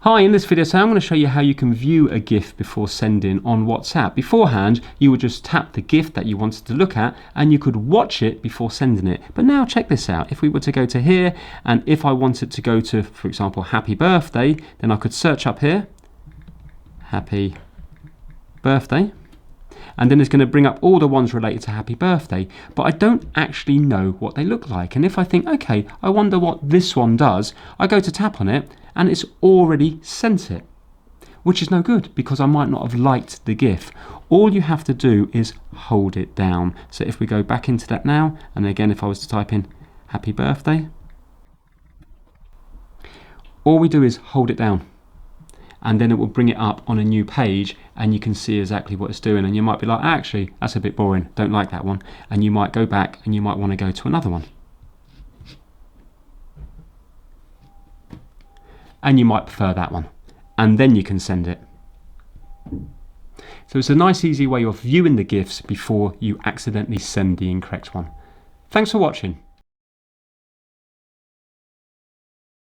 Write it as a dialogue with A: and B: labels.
A: Hi, in this video, I'm going to show you how you can view a GIF before sending on WhatsApp. Beforehand, you would just tap the GIF that you wanted to look at and you could watch it before sending it. But now check this out. If we were to go to here, and if I wanted to go to, for example, happy birthday, then I could search up here, happy birthday. And then it's going to bring up all the ones related to happy birthday, but I don't actually know what they look like. And if I think, okay, I wonder what this one does, I go to tap on it and it's already sent it, which is no good because I might not have liked the GIF. All you have to do is hold it down. So if we go back into that now, and again, if I was to type in happy birthday, all we do is hold it down. And then it will bring it up on a new page and you can see exactly what it's doing. And you might be like, actually, that's a bit boring, don't like that one. And you might go back and you might want to go to another one. And you might prefer that one. And then you can send it. So it's a nice, easy way of viewing the GIFs before you accidentally send the incorrect one. Thanks for watching.